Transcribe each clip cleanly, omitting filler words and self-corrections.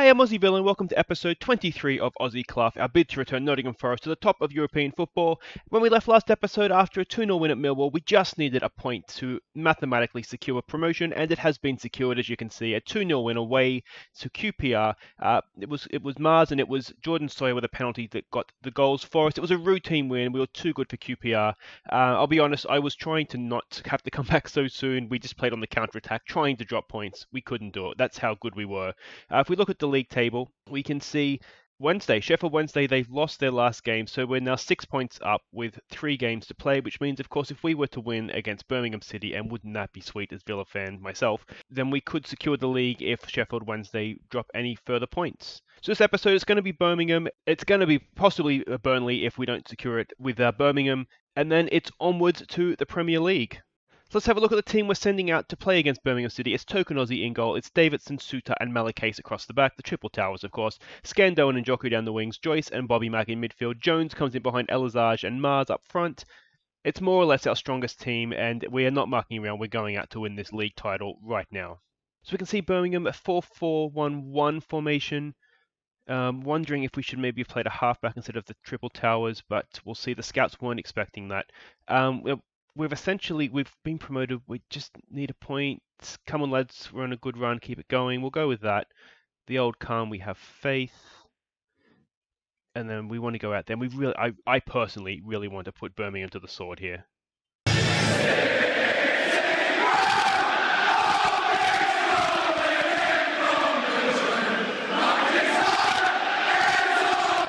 I'm Aussie Bill and welcome to episode 23 of Aussie Cluff, our bid to return Nottingham Forest to the top of European football. When we left last episode after a 2-0 win at Millwall, we just needed a point to mathematically secure promotion, and it has been secured, as you can see, a 2-0 win away to QPR. It was Mars and it was Jordan Sawyer with a penalty that got the goals for us. It was a routine win. We were too good for QPR. I'll be honest, I was trying to not have to come back so soon. We just played on the counter-attack, trying to drop points. We couldn't do it. That's how good we were. If we look at the league table, we can see Sheffield Wednesday, they've lost their last game, so we're now 6 points up with 3 games to play, which means, of course, if we were to win against Birmingham City, and wouldn't that be sweet as Villa fan myself, then we could secure the league if Sheffield Wednesday drop any further points. So this episode is going to be Birmingham. It's going to be possibly Burnley if we don't secure it with Birmingham, and then it's onwards to the Premier League. So let's have a look at the team we're sending out to play against Birmingham City. It's Token Aussie in goal. It's Davidson, Suter and Malacase across the back. The triple towers, of course. Scando and Njoku down the wings. Joyce and Bobby Mack in midfield. Jones comes in behind Elizage and Mars up front. It's more or less our strongest team, and we are not mucking around. We're going out to win this league title right now. So we can see Birmingham a 4-4-1-1 formation. Wondering if we should maybe have played a halfback instead of the triple towers, but we'll see. The scouts weren't expecting that. We've been promoted. We just need a point. Come on, lads. We're on a good run. Keep it going. We'll go with that. The old calm. We have faith. And then we want to go out there. And I personally really want to put Birmingham to the sword here.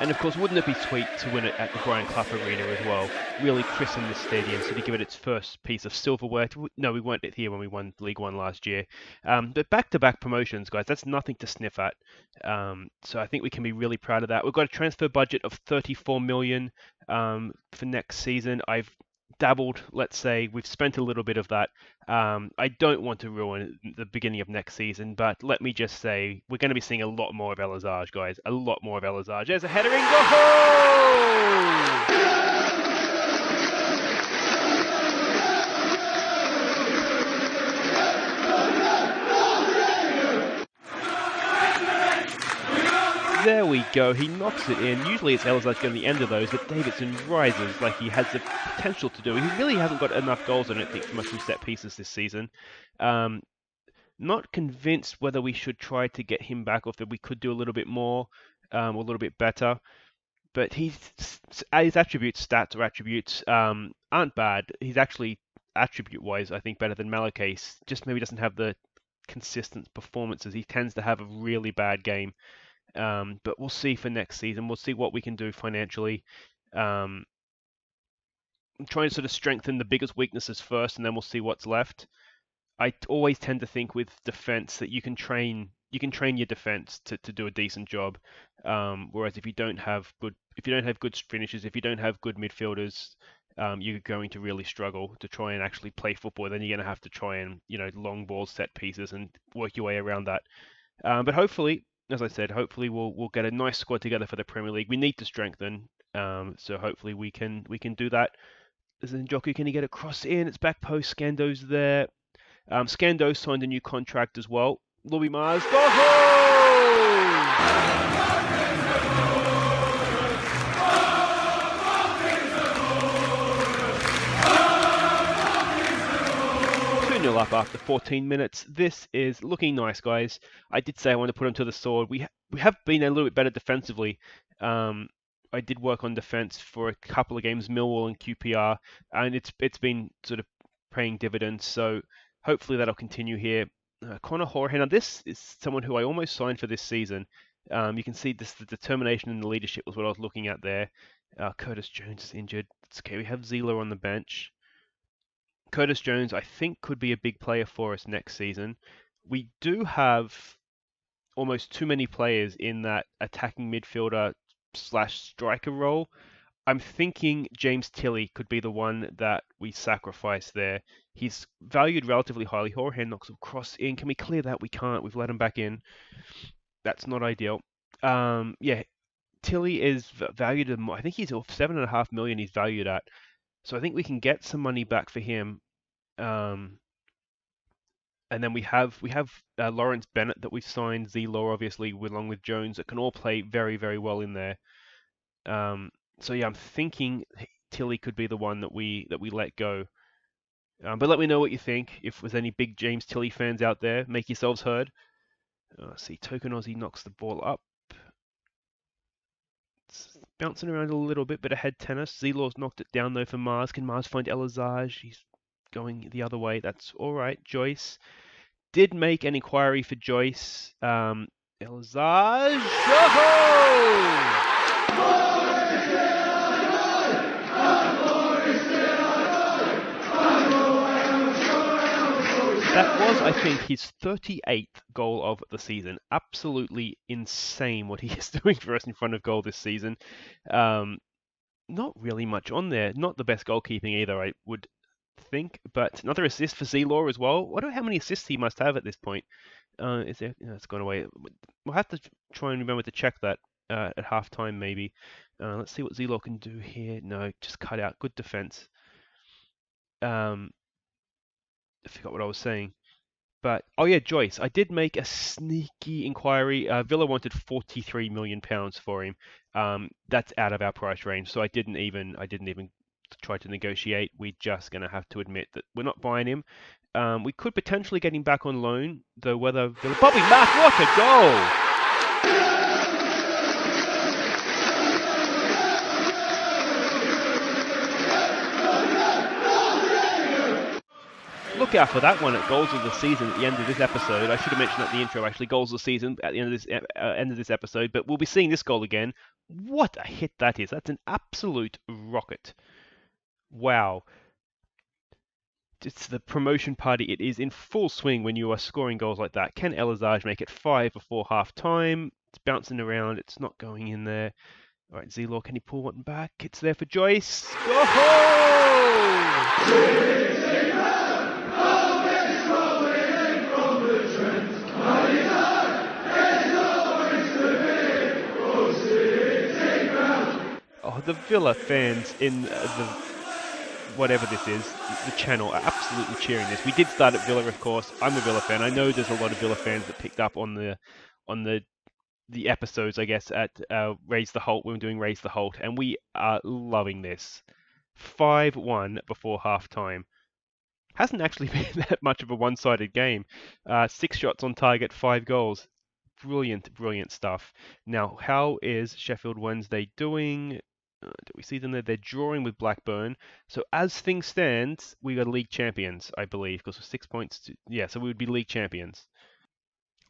And of course, wouldn't it be sweet to win it at the Brian Clough Arena as well? Really christen this stadium, so to give it its first piece of silverware. No, we weren't here when we won League One last year. But back-to-back promotions, guys, that's nothing to sniff at. So I think we can be really proud of that. We've got a transfer budget of 34 million for next season. I've dabbled, let's say. We've spent a little bit of that. I don't want to ruin the beginning of next season, but let me just say we're going to be seeing a lot more of Elizage, guys. A lot more of Elizage. There's a header in goal! 2 There we go. He knocks it in. Usually it's Elizage going to the end of those, but Davidson rises like he has the potential to do. He really hasn't got enough goals, I don't think, from a few set pieces this season. Not convinced whether we should try to get him back or if we could do a little bit more or a little bit better. But his attributes aren't bad. He's actually, attribute-wise, I think better than Malacase. Just maybe doesn't have the consistent performances. He tends to have a really bad game. But we'll see for next season. We'll see what we can do financially. I'm trying to sort of strengthen the biggest weaknesses first, and then we'll see what's left. I always tend to think with defense that you can train your defense to do a decent job. Whereas if you don't have good finishes, if you don't have good midfielders, you're going to really struggle to try and actually play football. Then you're going to have to try and long balls, set pieces, and work your way around that. But hopefully, as I said, hopefully we'll get a nice squad together for the Premier League. We need to strengthen, so hopefully we can do that. As Njoku, can he get a cross in? It's back post. Scando's there. Scando signed a new contract as well. Louis Mars. Go home! 2-0 up after 14 minutes. This is looking nice, guys. I did say I want to put him to the sword. We have been a little bit better defensively. I did work on defense for a couple of games, Millwall and QPR, and it's been sort of paying dividends. So hopefully that'll continue here. Connor Horan. Now this is someone who I almost signed for this season. You can see the determination and the leadership was what I was looking at there. Curtis Jones is injured. It's okay. We have Zila on the bench. Curtis Jones, I think, could be a big player for us next season. We do have almost too many players in that attacking midfielder / striker role. I'm thinking James Tilley could be the one that we sacrifice there. He's valued relatively highly. Horan knocks a cross in. Can we clear that? We can't. We've let him back in. That's not ideal. Tilley is valued at, I think he's 7.5 million he's valued at. So I think we can get some money back for him. And then we have Lawrence Bennett that we've signed, Z-Law obviously, along with Jones, that can all play very, very well in there. So yeah, I'm thinking Tilly could be the one that we let go. But let me know what you think. If there's any big James Tilly fans out there, make yourselves heard. See, Token Aussie knocks the ball up. It's bouncing around a little bit of head tennis. Z-Law's knocked it down though for Mars. Can Mars find Elazage? He's going the other way. That's all right. Joyce did make an inquiry for Joyce. Elazage. That was, I think, his 38th goal of the season. Absolutely insane what he is doing for us in front of goal this season. Not really much on there. Not the best goalkeeping either, I would think. But another assist for Z-Law as well. I wonder how many assists he must have at this point. Is there? No, it's gone away. We'll have to try and remember to check that at halftime, maybe. Let's see what Z-Law can do here. No, just cut out. Good defense. I forgot what I was saying. But, oh yeah, Joyce. I did make a sneaky inquiry. Villa wanted £43 million for him. That's out of our price range, so I didn't even try to negotiate. We're just going to have to admit that we're not buying him. We could potentially get him back on loan, though whether Villa... Bobby Mack, what a goal! Look out for that one at Goals of the Season at the end of this episode. I should have mentioned at the intro, actually, Goals of the Season at the end of this episode. But we'll be seeing this goal again. What a hit that is! That's an absolute rocket. Wow. It's the promotion party. It is in full swing when you are scoring goals like that. Can Elazage make it 5 before half time? It's bouncing around. It's not going in there. All right, Z-Law, can he pull one back? It's there for Joyce. Oh! Oh, the Villa fans in the whatever this is, the channel, are absolutely cheering this. We did start at Villa, of course. I'm a Villa fan. I know there's a lot of Villa fans that picked up on the episodes, I guess, at Raise the Holt. We were doing Raise the Holt, and we are loving this. 5-1 before half time. Hasn't actually been that much of a one-sided game. 6 shots on target, 5 goals. Brilliant, brilliant stuff. Now, how is Sheffield Wednesday doing? Do we see them there? They're drawing with Blackburn. So as things stand, we are league champions, I believe, because we're 6 points. Yeah, so we would be league champions.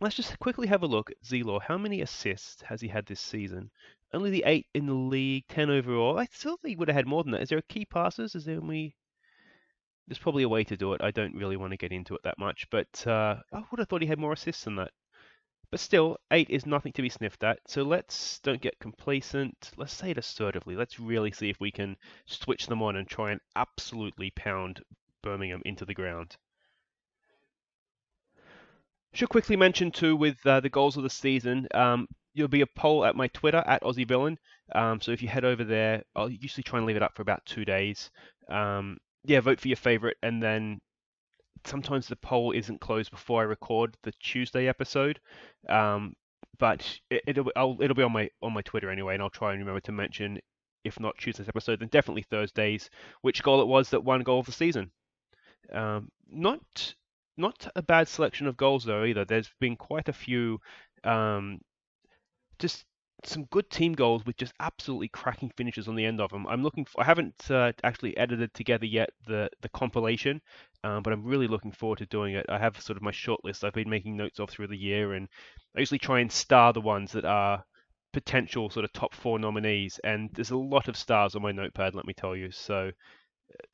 Let's just quickly have a look at Z-Law. How many assists has he had this season? Only the 8 in the league, 10 overall. I still think he would have had more than that. Is there a key passes? There's probably a way to do it. I don't really want to get into it that much, but I would have thought he had more assists than that. But still, 8 is nothing to be sniffed at, so don't get complacent. Let's say it assertively. Let's really see if we can switch them on and try and absolutely pound Birmingham into the ground. Should quickly mention too, with the goals of the season, there'll be a poll at my Twitter, at AussieVillain. So if you head over there, I'll usually try and leave it up for about 2 days. Yeah, vote for your favorite, and then sometimes the poll isn't closed before I record the Tuesday episode, but it'll be on my Twitter anyway, and I'll try and remember to mention, if not Tuesday's episode, then definitely Thursday's, which goal it was that won goal of the season. Not a bad selection of goals though either. There's been quite a few, just some good team goals with just absolutely cracking finishes on the end of them. I haven't actually edited together yet the compilation, but I'm really looking forward to doing it. I have sort of my short list I've been making notes of through the year, and I usually try and star the ones that are potential sort of top 4 nominees, and there's a lot of stars on my notepad, let me tell you. So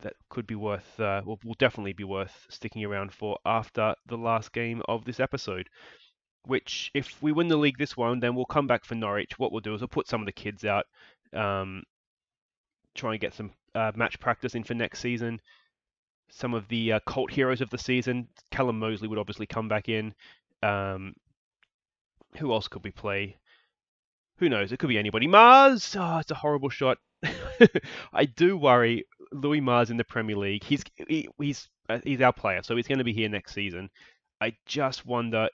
that could be worth, will definitely be worth sticking around for after the last game of this episode. Which, if we win the league this one, then we'll come back for Norwich. What we'll do is we'll put some of the kids out, try and get some match practice in for next season. Some of the cult heroes of the season, Callum Mosley would obviously come back in. Who else could we play? Who knows? It could be anybody. Mars! Oh, it's a horrible shot. I do worry. Louis Mars in the Premier League. He's our player, so he's going to be here next season. I just wonder,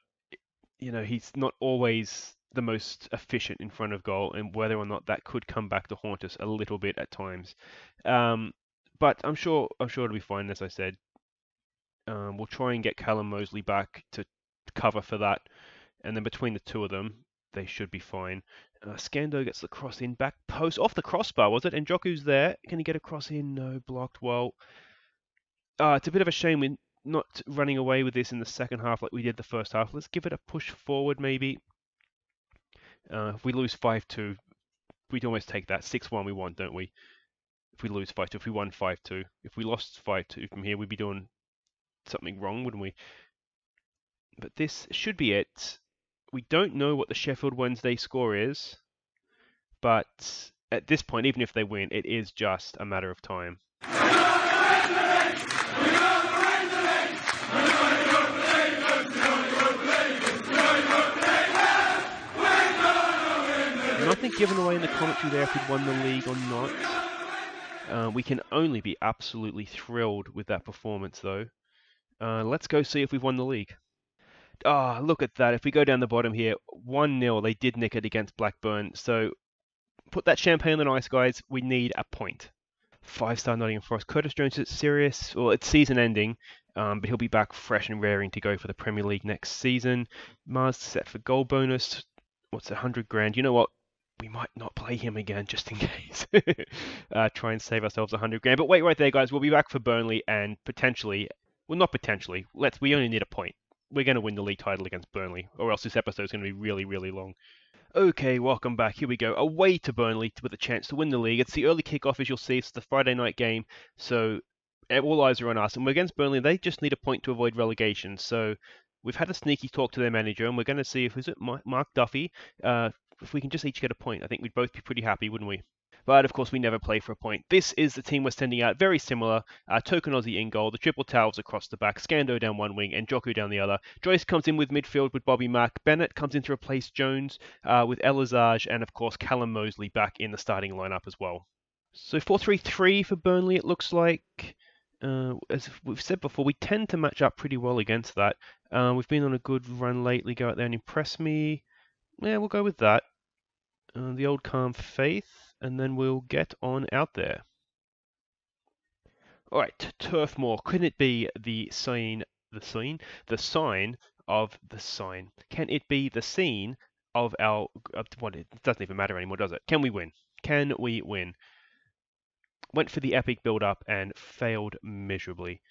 he's not always the most efficient in front of goal, and whether or not that could come back to haunt us a little bit at times. Um, but I'm sure it'll be fine. As I said, we'll try and get Callum Mosley back to cover for that, and then between the two of them, they should be fine. Scando gets the cross in, back post, off the crossbar, was it? And Joku's there. Can he get a cross in? No, blocked. Well, it's a bit of a shame we're not running away with this in the second half like we did the first half. Let's give it a push forward, maybe. If we lose 5-2, we'd almost take that. 6-1 we want, don't we? If we lose 5-2, if we won 5-2. If we lost 5-2 from here, we'd be doing something wrong, wouldn't we? But this should be it. We don't know what the Sheffield Wednesday score is, but at this point, even if they win, it is just a matter of time. Nothing given away in the commentary there if we'd won the league or not. We can only be absolutely thrilled with that performance, though. Let's go see if we've won the league. Ah, look at that. If we go down the bottom here, 1-0, they did nick it against Blackburn. So put that champagne on ice, guys. We need a point. 5-star Nottingham Forest. Curtis Jones is serious. Well, it's season ending, but he'll be back fresh and raring to go for the Premier League next season. Mars set for goal bonus. What's 100 grand? You know what? We might not play him again just in case. Try and save ourselves 100 grand. But wait right there, guys. We'll be back for Burnley and potentially, well, not potentially. We only need a point. We're going to win the league title against Burnley, or else this episode is going to be really, really long. Okay, welcome back. Here we go. Away to Burnley with a chance to win the league. It's the early kickoff, as you'll see. It's the Friday night game, so all eyes are on us. And we're against Burnley. They just need a point to avoid relegation. So we've had a sneaky talk to their manager, and we're going to see if Mark Duffy. If we can just each get a point, I think we'd both be pretty happy, wouldn't we? But of course, we never play for a point. This is the team we're sending out. Very similar. Token Aussie in goal. The triple towels across the back. Scando down one wing and Joku down the other. Joyce comes in with midfield with Bobby Mack. Bennett comes in to replace Jones with Elizage. And of course, Callum Mosley back in the starting lineup as well. So 4-3-3 for Burnley, it looks like. As we've said before, we tend to match up pretty well against that. We've been on a good run lately. Go out there and impress me. Yeah, we'll go with that. The old calm faith. And then we'll get on out there. All right, Turf Moor. Couldn't it be the sign of the sign? Can it be the scene of our? What? It doesn't even matter anymore, does it? Can we win? Can we win? Went for the epic build-up and failed miserably.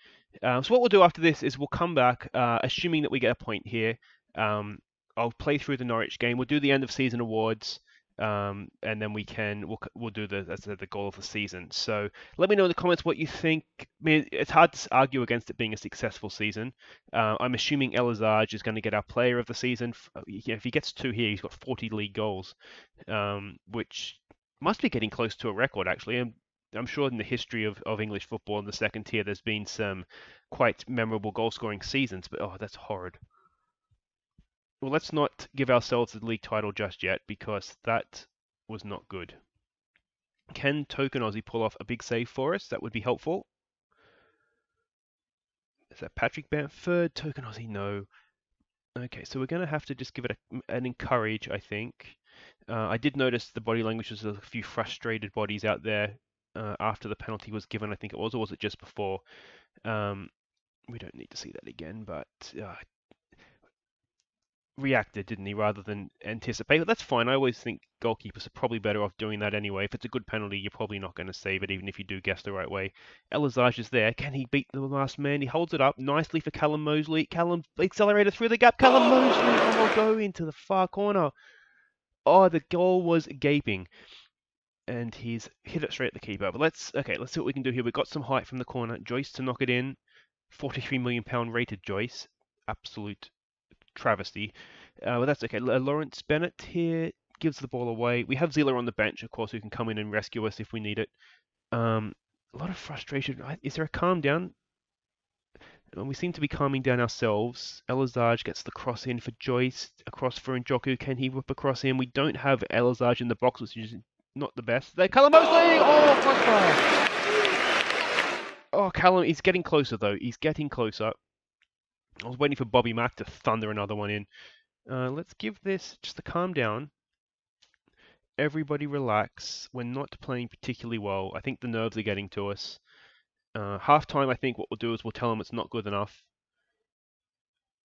So what we'll do after this is we'll come back, assuming that we get a point here. I'll play through the Norwich game. We'll do the end of season awards. And then we'll do the goal of the season. So let me know in the comments what you think. I mean, it's hard to argue against it being a successful season. I'm assuming Elizage is going to get our player of the season. If he gets 2 here, he's got 40 league goals, which must be getting close to a record actually. I'm sure in the history of English football in the second tier, there's been some quite memorable goal-scoring seasons, but oh, that's horrid. Well, let's not give ourselves the league title just yet, because that was not good. Can Token Aussie pull off a big save for us? That would be helpful. Is that Patrick Bamford? Token Aussie, no. Okay, so we're going to have to just give it an encourage, I think. I did notice the body language was a few frustrated bodies out there after the penalty was given, I think it was, or was it just before? We don't need to see that again, but reacted, didn't he, rather than anticipate? But that's fine. I always think goalkeepers are probably better off doing that anyway. If it's a good penalty, you're probably not going to save it, even if you do guess the right way. Elizage is there. Can he beat the last man? He holds it up nicely for Callum Mosley. Callum accelerated through the gap. Callum Mosley will go into the far corner. Oh, the goal was gaping. And he's hit it straight at the keeper. But let's see what we can do here. We've got some height from the corner. Joyce to knock it in. £43 million rated Joyce. Absolute travesty. But that's okay. Lawrence Bennett here gives the ball away. We have Zila on the bench, of course, who can come in and rescue us if we need it. A lot of frustration. Is there a calm down? We seem to be calming down ourselves. Elizage gets the cross in for Joyce. Across for Njoku. Can he whip across him? We don't have Elizage in the box, which is not the best. There, Callum Mosley! Oh, crossbar! Oh, Callum, he's getting closer, though. He's getting closer. I was waiting for Bobby Mack to thunder another one in. Let's give this just to calm down. Everybody relax. We're not playing particularly well. I think the nerves are getting to us. Half time, I think what we'll do is we'll tell them it's not good enough.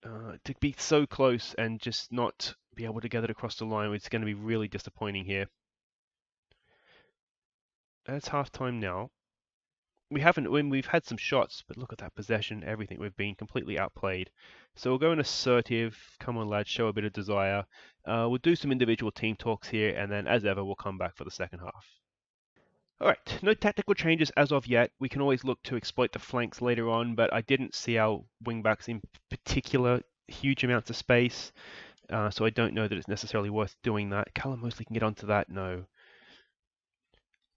To be so close and just not be able to get it across the line, it's going to be really disappointing here. It's half time now. We've had some shots, but look at that possession, everything. We've been completely outplayed. So we'll go in assertive. Come on, lads, show a bit of desire. We'll do some individual team talks here, and then, as ever, we'll come back for the second half. All right, no tactical changes as of yet. We can always look to exploit the flanks later on, but I didn't see our wingbacks in particular huge amounts of space, so I don't know that it's necessarily worth doing that. Callum Mosley can get onto that. No.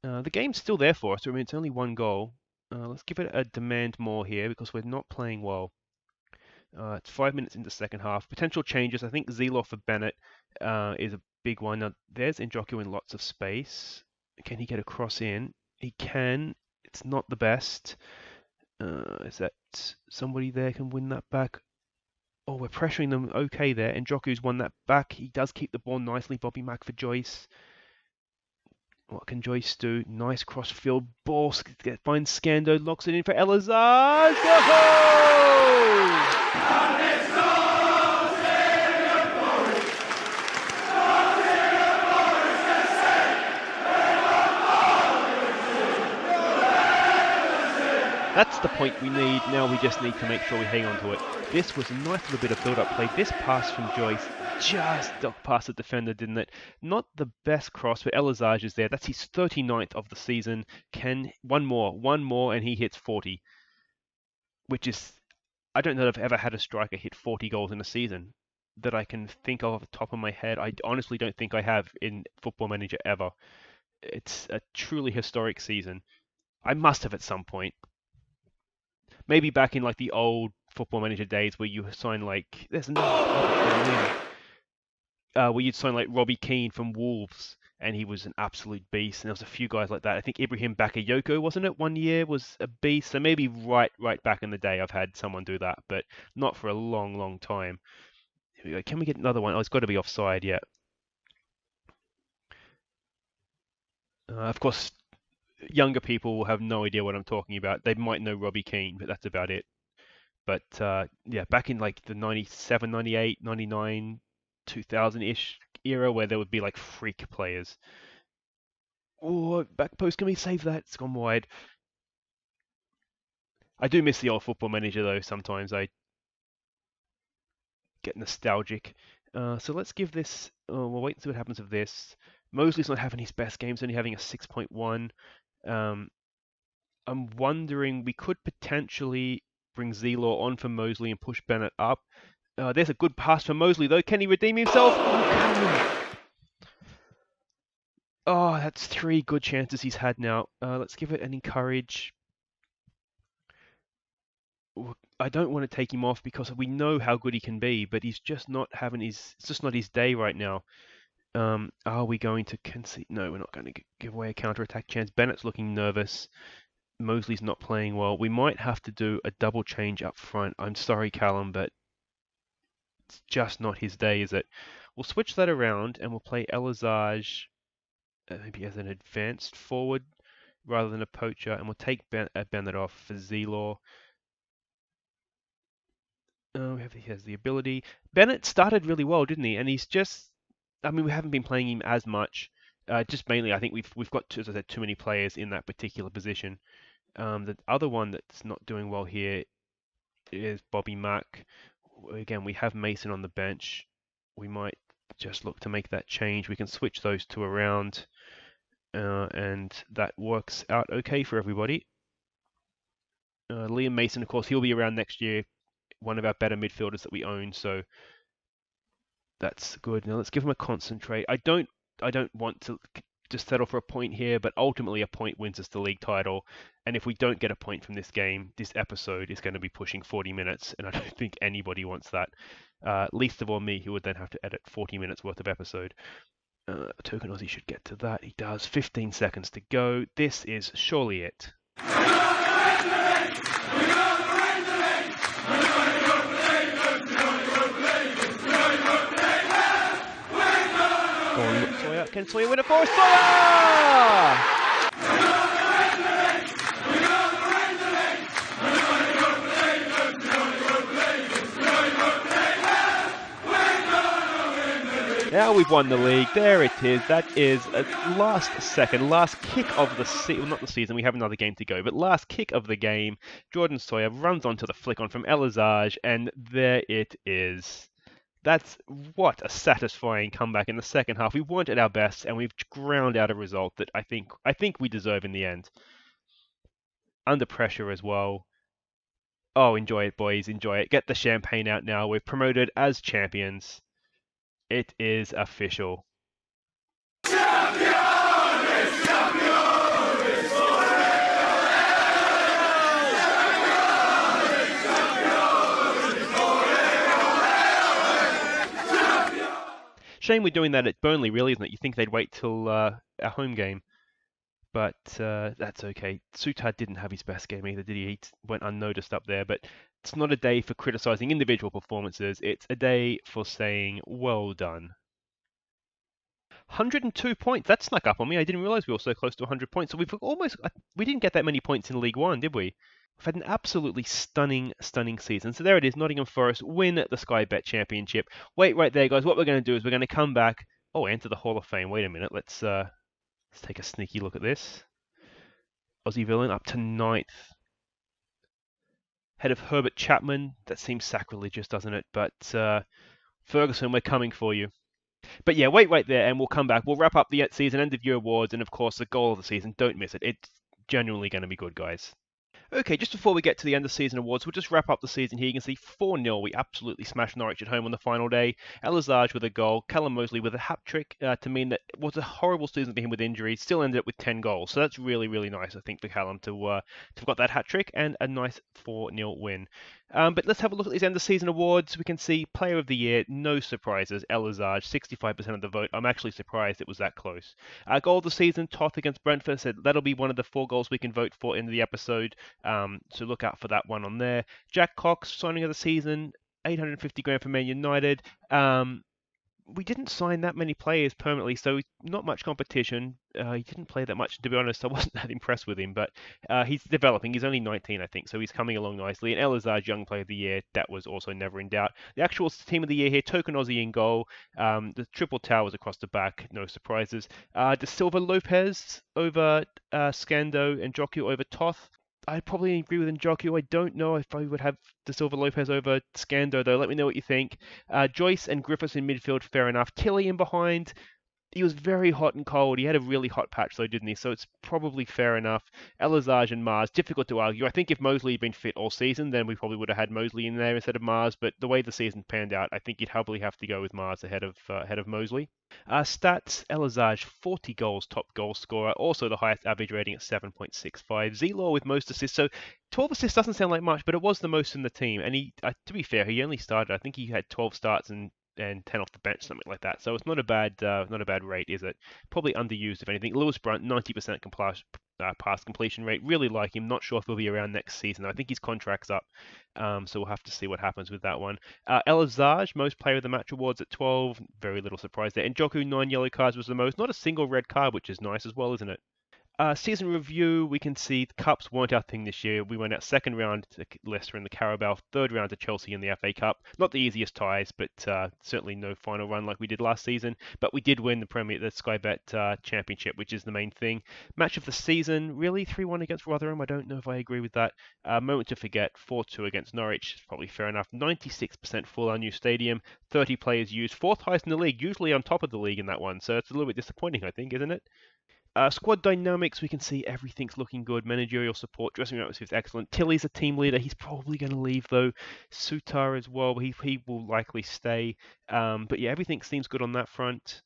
The game's still there for us. I mean, it's only one goal. Let's give it a demand more here because we're not playing well. It's 5 minutes into the second half. Potential changes. I think Zelo for Bennett is a big one. Now, there's Njoku in lots of space. Can he get a cross in? He can. It's not the best. Is that somebody there can win that back? Oh, we're pressuring them okay there. Njoku's won that back. He does keep the ball nicely. Bobby Mack for Joyce. What can Joyce do? Nice cross-field ball. Finds Scando, locks it in for Elazar. That's the point we need. Now we just need to make sure we hang on to it. This was a nice little bit of build-up play. This pass from Joyce just ducked past the defender, didn't it? Not the best cross, but Elazar is there. That's his 39th of the season. One more, and he hits 40. Which is, I don't know if I've ever had a striker hit 40 goals in a season that I can think of off the top of my head. I honestly don't think I have in Football Manager ever. It's a truly historic season. I must have at some point. Maybe back in like the old Football Manager days where you sign like where you'd sign like Robbie Keane from Wolves and he was an absolute beast, and there was a few guys like that. I think Ibrahim Bakayoko, wasn't it, one year was a beast. So maybe right back in the day I've had someone do that, but not for a long time. Here we go. Can we get another one? Oh, it's got to be offside, yeah. Of course, younger people will have no idea what I'm talking about. They might know Robbie Keane, but that's about it. But yeah, back in like the 97, 98, 99, 2000-ish era where there would be like freak players. Oh, back post, can we save that? It's gone wide. I do miss the old Football Manager though. Sometimes I get nostalgic. So let's give this, we'll wait and see what happens with this. Mosley's not having his best games, only having a 6.1. I'm wondering, we could potentially bring Zelo on for Mosley and push Bennett up. There's a good pass for Mosley, though. Can he redeem himself? Oh, that's 3 good chances he's had now. Let's give it an encourage. I don't want to take him off because we know how good he can be, but he's just not having it's just not his day right now. Are we going to concede? No, we're not going to give away a counter-attack chance. Bennett's looking nervous. Mosley's not playing well. We might have to do a double change up front. I'm sorry, Callum, but it's just not his day, is it? We'll switch that around and we'll play Elazar maybe as an advanced forward rather than a poacher, and we'll take Bennett off for Zelo. He has the ability. Bennett started really well, didn't he? And he's just, I mean, we haven't been playing him as much. Just mainly, I think we've got, as I said, too many players in that particular position. The other one that's not doing well here is Bobby Mack. Again, we have Mason on the bench. We might just look to make that change. We can switch those two around, and that works out okay for everybody. Liam Mason, of course, he'll be around next year. One of our better midfielders that we own, so that's good. Now let's give him a concentrate. I don't want to just settle for a point here, but ultimately a point wins us the league title. And if we don't get a point from this game, this episode is going to be pushing 40 minutes, and I don't think anybody wants that. Least of all me, who would then have to edit 40 minutes worth of episode. Token Aussie should get to that. He does. 15 seconds to go. This is surely it. Can Sawyer win it for us? Sawyer! Now we've won the league. There it is. That is a last kick of the season. Well, not the season. We have another game to go. But last kick of the game. Jordan Sawyer runs onto the flick on from Elizage, and there it is. That's what a satisfying comeback in the second half. We weren't at our best, and we've ground out a result that I think we deserve in the end. Under pressure as well. Oh, enjoy it, boys. Enjoy it. Get the champagne out now. We're promoted as champions. It is official. Shame we're doing that at Burnley, really, isn't it? You think they'd wait till our home game. But that's okay. Souttar didn't have his best game either, did he? He went unnoticed up there. But it's not a day for criticising individual performances. It's a day for saying, well done. 102 points. That snuck up on me. I didn't realise we were so close to 100 points. So we didn't get that many points in League One, did we? We've had an absolutely stunning season. So there it is. Nottingham Forest win the Sky Bet Championship. Wait right there, guys. What we're going to do is we're going to come back. Oh, enter the Hall of Fame. Wait a minute. Let's take a sneaky look at this. Aussie Villain up to 9th. Head of Herbert Chapman. That seems sacrilegious, doesn't it? But Ferguson, we're coming for you. But yeah, wait right there and we'll come back. We'll wrap up the season end of year awards and of course the goal of the season. Don't miss it. It's genuinely going to be good, guys. Okay, just before we get to the end of season awards, we'll just wrap up the season here. You can see 4-0. We absolutely smashed Norwich at home on the final day. Elizage with a goal. Callum Mosley with a hat-trick to mean that it was a horrible season for him with injuries. Still ended up with 10 goals. So that's really, really nice, I think, for Callum to have got that hat-trick and a nice 4-0 win. But let's have a look at these end of season awards. We can see Player of the Year, no surprises. Elizage, 65% of the vote. I'm actually surprised it was that close. Goal of the season, Toth against Brentford. Said that'll be one of the 4 goals we can vote for in the episode. So look out for that one on there. Jack Cox, signing of the season, 850 grand for Man United. We didn't sign that many players permanently, so not much competition. He didn't play that much, to be honest. I wasn't that impressed with him, but he's developing. He's only 19, I think, so he's coming along nicely. And Elizage, Young Player of the Year, that was also never in doubt. The actual Team of the Year here, Token Aussie in goal. The triple towers across the back, no surprises. De Silva Lopez over Scando and Joku over Toth. I'd probably agree with Njoku. I don't know if I would have De Silva Lopez over Scando, though. Let me know what you think. Joyce and Griffiths in midfield, fair enough. Tilly in behind. He was very hot and cold. He had a really hot patch, though, didn't he? So it's probably fair enough. Elizage and Mars, difficult to argue. I think if Mosley had been fit all season, then we probably would have had Mosley in there instead of Mars. But the way the season panned out, I think you'd probably have to go with Mars ahead of Mosley. Stats, Elizage, 40 goals, top goal scorer. Also the highest average rating at 7.65. Z-Law with most assists. So 12 assists doesn't sound like much, but it was the most in the team. And he, to be fair, he only started. I think he had 12 starts and 10 off the bench, something like that. So it's not a bad rate, is it? Probably underused, if anything. Lewis Brunt, 90% pass completion rate. Really like him. Not sure if he'll be around next season. I think his contract's up, so we'll have to see what happens with that one. Elizage, most player of the match awards at 12. Very little surprise there. And Njoku, 9 yellow cards was the most. Not a single red card, which is nice as well, isn't it? Season review, we can see the Cups weren't our thing this year. We went out second round to Leicester in the Carabao, third round to Chelsea in the FA Cup. Not the easiest ties, but certainly no final run like we did last season. But we did win the Sky Bet Championship, which is the main thing. Match of the season, really 3-1 against Rotherham. I don't know if I agree with that. Moment to forget, 4-2 against Norwich. Probably fair enough. 96% full our new stadium. 30 players used. 4th highest in the league. Usually on top of the league in that one. So it's a little bit disappointing, I think, isn't it? Squad dynamics, we can see everything's looking good. Managerial support, dressing room atmosphere is excellent. Tilly's a team leader. He's probably going to leave, though. Souttar as well. He will likely stay. But yeah, everything seems good on that front.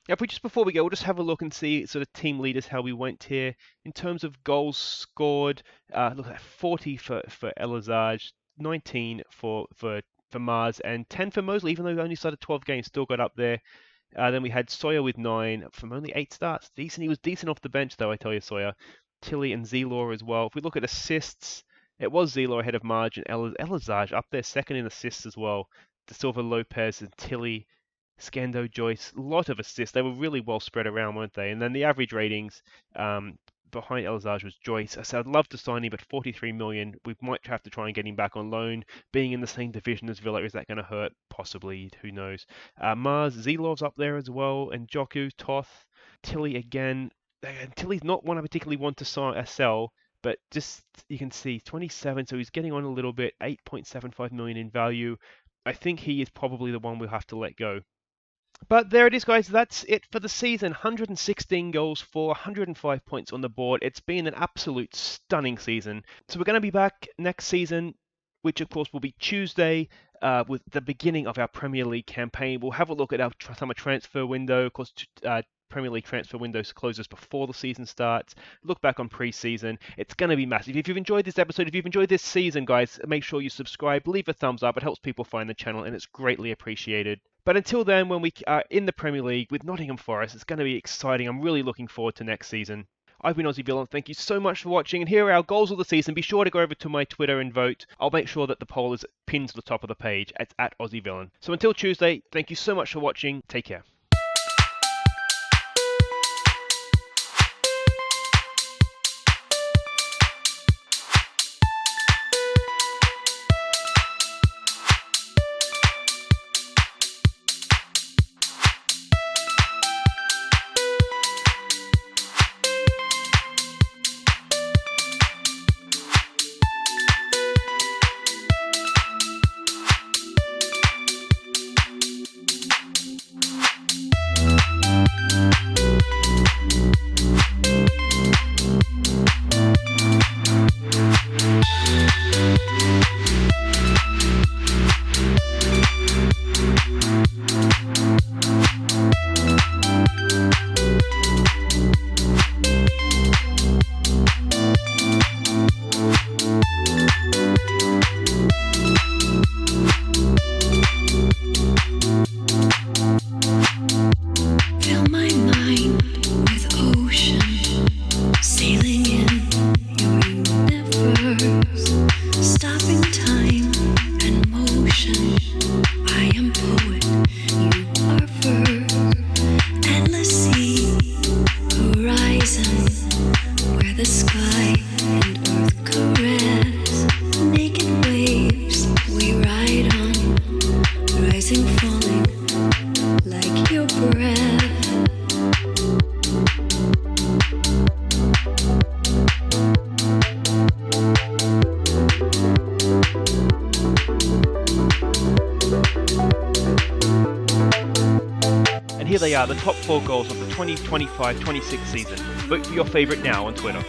If we just before we go, we'll just have a look and see sort of team leaders, how we went here. In terms of goals scored, look at 40 for Elizage, 19 for Mars, and 10 for Mosley, even though he only started 12 games, still got up there. Then we had Sawyer with 9 from only 8 starts. Decent. He was decent off the bench, though, I tell you, Sawyer. Tilly and Z-Law as well. If we look at assists, it was Z-Law ahead of Marge and Elizage up there second in assists as well. De Silva Lopez and Tilly Scando, Joyce, a lot of assists. They were really well spread around, weren't they? And then the average ratings behind Elzaj was Joyce. I said I'd love to sign him, but 43 million. We might have to try and get him back on loan. Being in the same division as Villa, is that going to hurt? Possibly. Who knows? Mars, Zilov's up there as well, and Joku, Toth, Tilly again. Tilly's not one I particularly want to sell, but just you can see 27, so he's getting on a little bit. 8.75 million in value. I think he is probably the one we'll have to let go. But there it is, guys. That's it for the season. 116 goals for 105 points on the board. It's been an absolute stunning season. So we're going to be back next season, which of course will be Tuesday, with the beginning of our Premier League campaign. We'll have a look at our summer transfer window. Of course, Premier League transfer windows closes before the season starts. Look back on pre-season. It's going to be massive. If you've enjoyed this episode, if you've enjoyed this season, guys, make sure you subscribe, leave a thumbs up. It helps people find the channel, and it's greatly appreciated. But until then, when we are in the Premier League with Nottingham Forest, it's going to be exciting. I'm really looking forward to next season. I've been Aussie Villain. Thank you so much for watching. And here are our goals of the season. Be sure to go over to my Twitter and vote. I'll make sure that the poll is pinned to the top of the page. It's at Aussie Villain. So until Tuesday, thank you so much for watching. Take care. Here they are, the top 4 goals of the 2025-26 season. Vote for your favourite now on Twitter.